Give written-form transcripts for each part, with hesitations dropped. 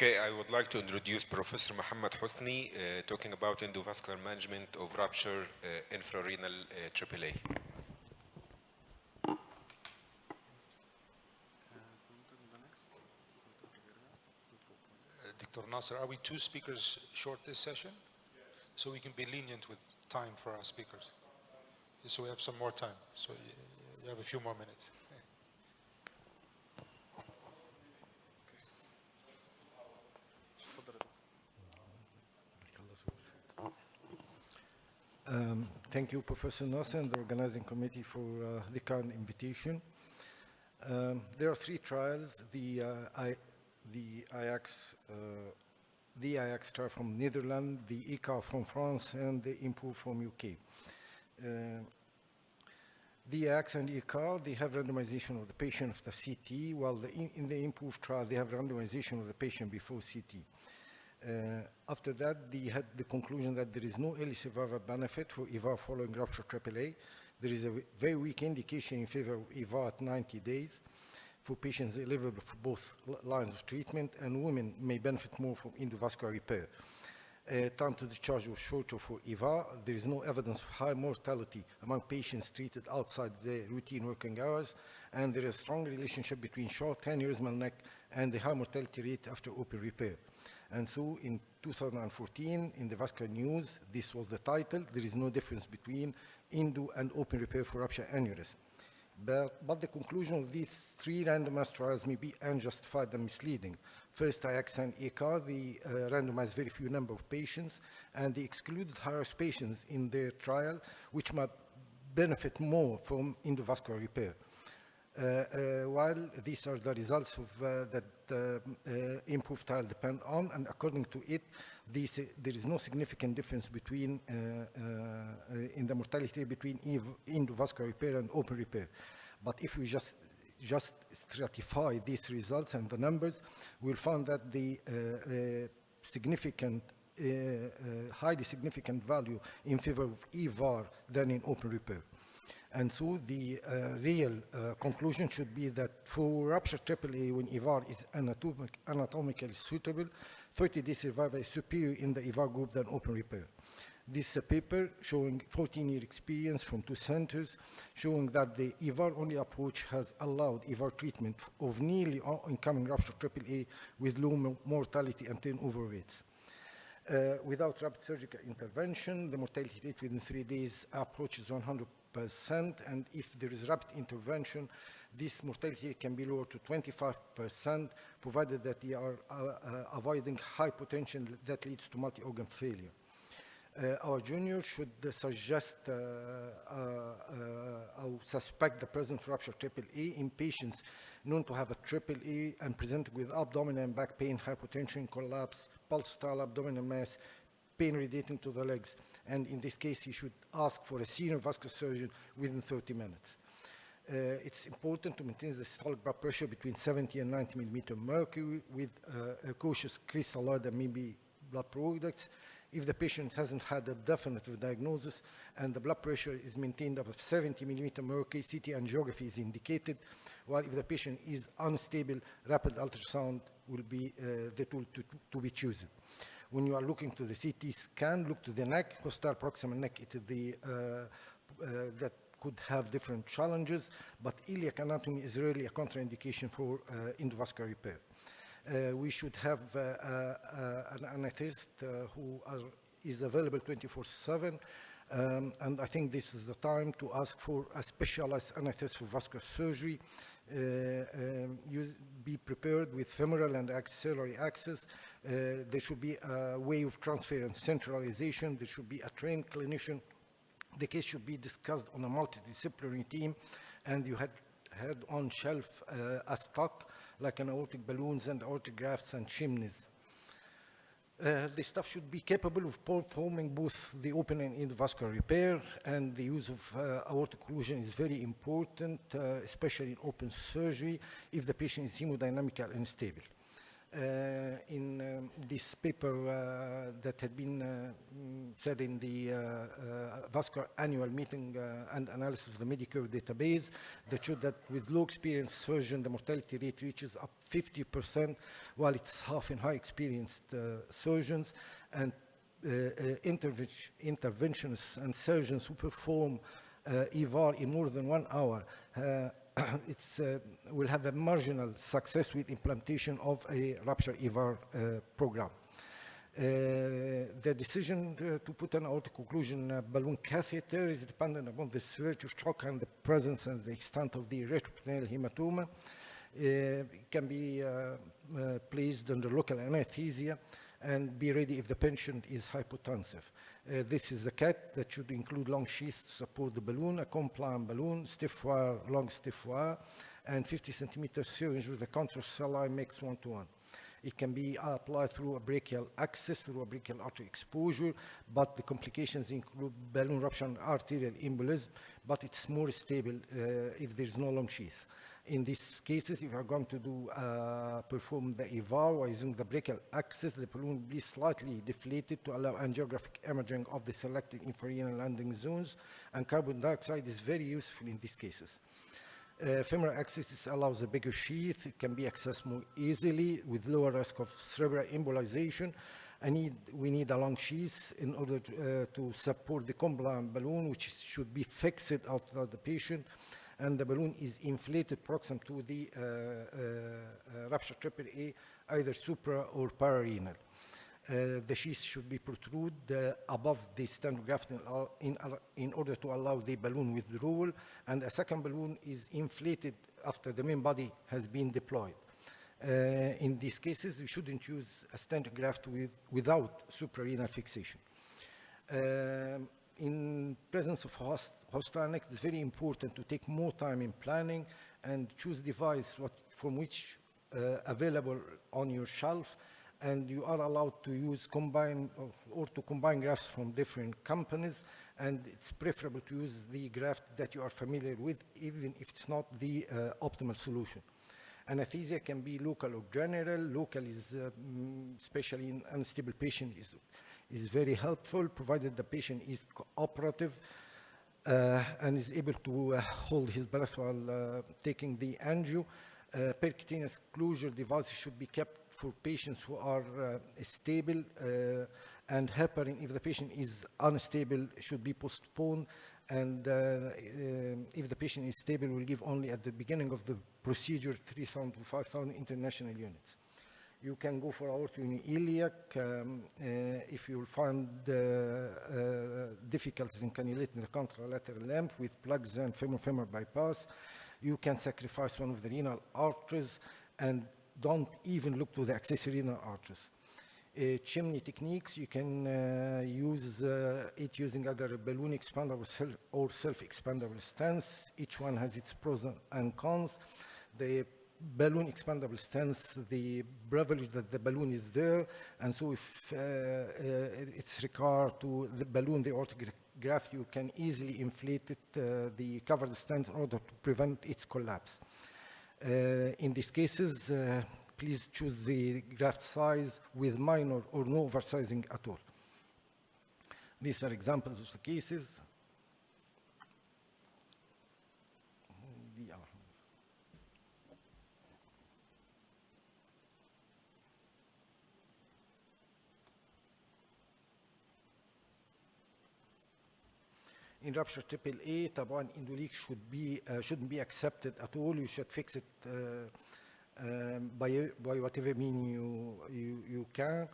Okay, I would like to introduce Professor Mohamed Hosney, talking about endovascular management of rupture infrarenal AAA. Dr. Nasser, are we 2 speakers short this session? Yes. So we can be lenient with time for our speakers. So we have some more time. So you have a few more minutes. Thank you, Professor Nasser and the organizing committee for the kind invitation. There are 3 trials, the IAX trial from Netherlands, the ECAR from France, and the IMPROVE from UK. The IAX and ECAR, they have randomization of the patient after CT, while in the IMPROVE trial, they have randomization of the patient before CT. After that, they had the conclusion that there is no early survival benefit for EVAR following rupture AAA. There is a very weak indication in favor of EVAR at 90 days for patients eligible for both lines of treatment, and women may benefit more from endovascular repair. Time to discharge was shorter for EVAR. There is no evidence of high mortality among patients treated outside the routine working hours, and there is a strong relationship between short aneurysmal neck and the high mortality rate after open repair. And so in 2014, in the Vascular News, this was the title: there is no difference between endo and open repair for rupture aneurysm. But the conclusion of these 3 randomized trials may be unjustified and misleading. First, IAX and ECAR, they randomized very few number of patients, and they excluded high-risk patients in their trial, which might benefit more from endovascular repair. While these are the results of that IMPROVE trial depend on, and according to it, there is no significant difference between in the mortality between endovascular repair and open repair. But if we just stratify these results and the numbers, we'll find that the highly significant value in favor of EVAR than in open repair. And so the real conclusion should be that for rupture AAA, when EVAR is anatomically suitable, 30-day survival is superior in the EVAR group than open repair. This is a paper showing 14-year experience from 2 centers, showing that the EVAR-only approach has allowed EVAR treatment of nearly all incoming rupture AAA with low mortality and turnover rates. Without rapid surgical intervention, the mortality rate within 3 days approaches 100%, and if there is rapid intervention, this mortality can be lowered to 25%, provided that they are avoiding hypotension that leads to multi-organ failure. Our juniors should suggest or suspect the presence of rupture AAA in patients known to have a AAA and presenting with abdominal and back pain, hypotension, collapse, pulsatile abdominal mass, pain radiating to the legs. And in this case, you should ask for a senior vascular surgeon within 30 minutes. It's important to maintain the systolic blood pressure between 70 and 90 millimeter mercury with a cautious crystalloid and maybe blood products. If the patient hasn't had a definitive diagnosis and the blood pressure is maintained above 70 millimeter mercury, CT angiography is indicated, while if the patient is unstable, rapid ultrasound will be the tool to be chosen. When you are looking to the CT scan, look to the neck, costal proximal neck, it is the, that could have different challenges, but iliac anatomy is really a contraindication for endovascular repair. We should have an anesthetist who is available 24/7, and I think this is the time to ask for a specialized anesthetist for vascular surgery. Be prepared with femoral and axillary access. There should be a way of transfer and centralization. There should be a trained clinician. The case should be discussed on a multidisciplinary team, and you had on shelf a stock like an aortic balloons and aortic grafts and chimneys. The staff should be capable of performing both the open and endovascular repair, and the use of aortic occlusion is very important, especially in open surgery if the patient is hemodynamically unstable. In this paper that had been said in the Vascular annual meeting and analysis of the Medicare database, that showed that with low experienced surgeon, the mortality rate reaches up 50%, while it's half in high experienced surgeons. And interventionists and surgeons who perform EVAR in more than 1 hour will have a marginal success with implementation of a rupture EVAR program. The decision to put an aortic occlusion balloon catheter is dependent upon the severity of shock and the presence and the extent of the retroperitoneal hematoma. It can be placed under local anesthesia and be ready if the patient is hypotensive. This is a cat that should include long sheaths to support the balloon, a compliant balloon, stiff wire, long stiff wire, and 50 centimeter syringe with a contrast saline mix 1:1. It can be applied through a brachial access, through a brachial artery exposure, but the complications include balloon rupture and arterial embolism, but it's more stable if there's no long sheath. In these cases, if you're going to perform the EVAR while using the brachial access, the balloon will be slightly deflated to allow angiographic imaging of the selected infrarenal landing zones, and carbon dioxide is very useful in these cases. Femoral access allows a bigger sheath. It can be accessed more easily with lower risk of cerebral embolization. We need a long sheath in order to support the compliant balloon, which should be fixed outside the patient, and the balloon is inflated proximal to the rupture AAA, either supra or pararenal. The sheath should be protruded above the standard graft in order to allow the balloon withdrawal, and a second balloon is inflated after the main body has been deployed. In these cases, we shouldn't use a standard graft without suprarenal fixation. In presence of hostile, it's very important to take more time in planning and choose device from which available on your shelf, and you are allowed to use combine grafts from different companies, and it's preferable to use the graft that you are familiar with, even if it's not the optimal solution. Anesthesia can be local or general. Local is, especially in unstable patient, is very helpful, provided the patient is cooperative and is able to hold his breath while taking the angio. Percutaneous closure devices should be kept for patients who are stable, and heparin, if the patient is unstable, should be postponed, and if the patient is stable, we'll give only at the beginning of the procedure 3,000 to 5,000 international units. You can go for aortic iliac if you find difficulties in cannulating the contralateral limb with plugs and femur-femur bypass. You can sacrifice one of the renal arteries and don't even look to the accessory renal arteries. Chimney techniques, you can use it using either a balloon expandable or self-expandable stents. Each one has its pros and cons. The balloon expandable stents, the privilege that the balloon is there, and so if it's required to the balloon, the aortic graft, you can easily inflate it, the covered stent, in order to prevent its collapse. In these cases, please choose the graft size with minor or no oversizing at all. These are examples of the cases. In rupture AAA, طبعا endoleak shouldn't be accepted at all. You should fix it by whatever mean you can.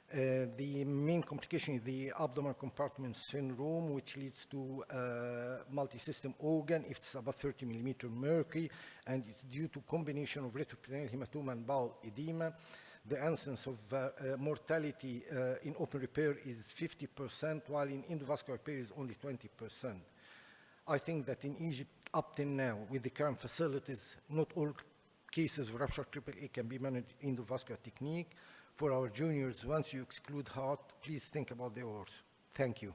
The main complication is the abdominal compartment syndrome, which leads to multi-system organ if it's above 30 millimeter mercury, and it's due to combination of retroperitoneal hematoma and bowel edema. The incidence of mortality in open repair is 50%, while in endovascular repair is only 20%. I think that in Egypt, up till now, with the current facilities, not all cases of rupture AAA can be managed in endovascular technique. For our juniors, once you exclude heart, please think about the aorta. Thank you.